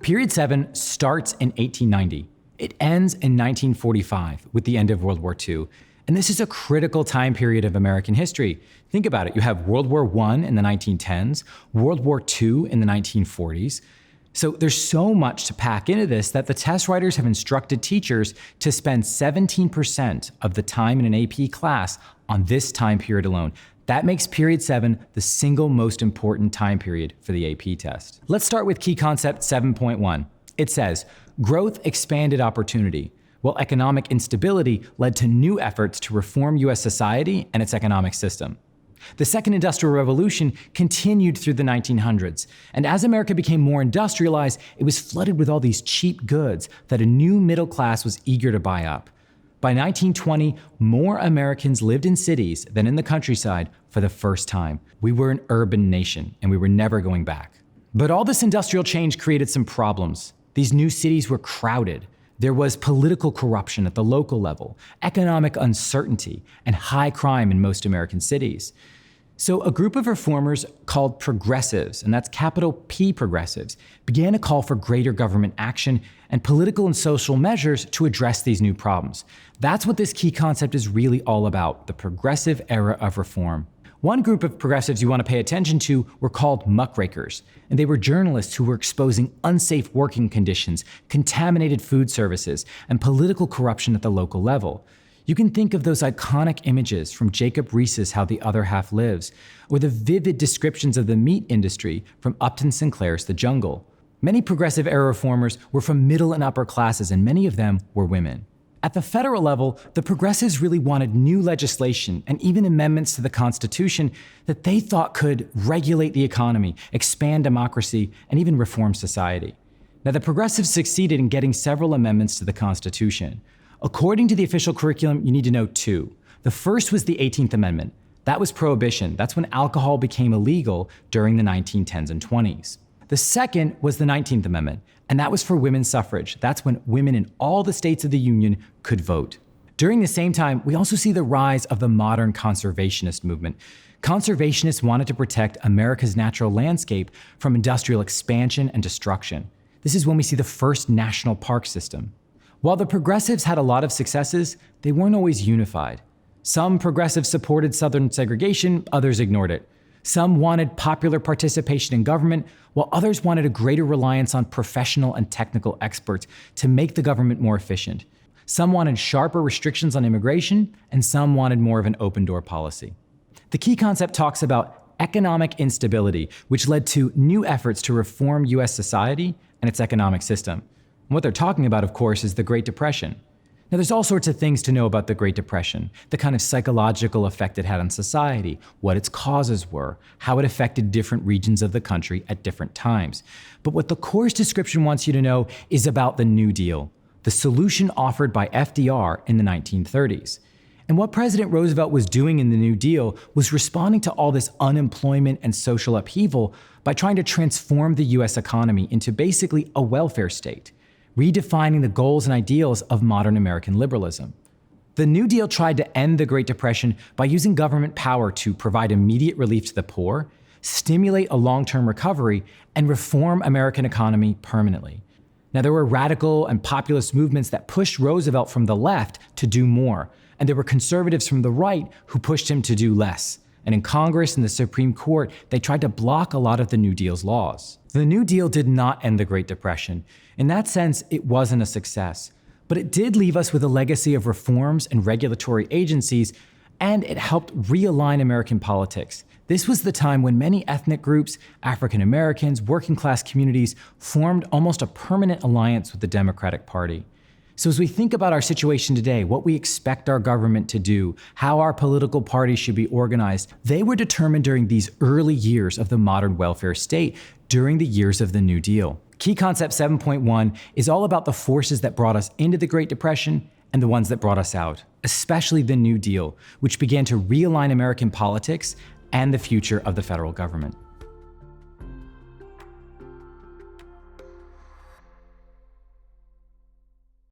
Period 7 starts in 1890. It ends in 1945 with the end of World War II. And this is a critical time period of American history. Think about it. You have World War I in the 1910s, World War II in the 1940s. So there's so much to pack into this that the test writers have instructed teachers to spend 17% of the time in an AP class on this time period alone. That makes period 7 the single most important time period for the AP test. Let's start with key concept 7.1. It says, growth expanded opportunity, while economic instability led to new efforts to reform U.S. society and its economic system. The Second Industrial Revolution continued through the 1900s, and as America became more industrialized, it was flooded with all these cheap goods that a new middle class was eager to buy up. By 1920, more Americans lived in cities than in the countryside for the first time. We were an urban nation, and we were never going back. But all this industrial change created some problems. These new cities were crowded. There was political corruption at the local level, economic uncertainty, and high crime in most American cities. So a group of reformers called progressives, and that's capital P progressives, began to call for greater government action and political and social measures to address these new problems. That's what this key concept is really all about, the progressive era of reform. One group of progressives you want to pay attention to were called muckrakers, and they were journalists who were exposing unsafe working conditions, contaminated food services, and political corruption at the local level. You can think of those iconic images from Jacob Riis's How the Other Half Lives, or the vivid descriptions of the meat industry from Upton Sinclair's The Jungle. Many progressive era reformers were from middle and upper classes, and many of them were women. At the federal level, the progressives really wanted new legislation and even amendments to the Constitution that they thought could regulate the economy, expand democracy, and even reform society. Now, the progressives succeeded in getting several amendments to the Constitution. According to the official curriculum, you need to know two. The first was the 18th Amendment. That was prohibition. That's when alcohol became illegal during the 1910s and 20s. The second was the 19th Amendment, and that was for women's suffrage. That's when women in all the states of the Union could vote. During the same time, we also see the rise of the modern conservationist movement. Conservationists wanted to protect America's natural landscape from industrial expansion and destruction. This is when we see the first national park system. While the progressives had a lot of successes, they weren't always unified. Some progressives supported Southern segregation, others ignored it. Some wanted popular participation in government, while others wanted a greater reliance on professional and technical experts to make the government more efficient. Some wanted sharper restrictions on immigration, and some wanted more of an open-door policy. The key concept talks about economic instability, which led to new efforts to reform U.S. society and its economic system. And what they're talking about, of course, is the Great Depression. Now, there's all sorts of things to know about the Great Depression, the kind of psychological effect it had on society, what its causes were, how it affected different regions of the country at different times. But what the course description wants you to know is about the New Deal, the solution offered by FDR in the 1930s. And what President Roosevelt was doing in the New Deal was responding to all this unemployment and social upheaval by trying to transform the US economy into basically a welfare state, redefining the goals and ideals of modern American liberalism. The New Deal tried to end the Great Depression by using government power to provide immediate relief to the poor, stimulate a long-term recovery, and reform American economy permanently. Now, there were radical and populist movements that pushed Roosevelt from the left to do more, and there were conservatives from the right who pushed him to do less. And in Congress and the Supreme Court, they tried to block a lot of the New Deal's laws. The New Deal did not end the Great Depression. In that sense, it wasn't a success. But it did leave us with a legacy of reforms and regulatory agencies, and it helped realign American politics. This was the time when many ethnic groups, African Americans, working class communities, formed almost a permanent alliance with the Democratic Party. So as we think about our situation today, what we expect our government to do, how our political parties should be organized, they were determined during these early years of the modern welfare state, during the years of the New Deal. Key concept 7.1 is all about the forces that brought us into the Great Depression and the ones that brought us out, especially the New Deal, which began to realign American politics and the future of the federal government.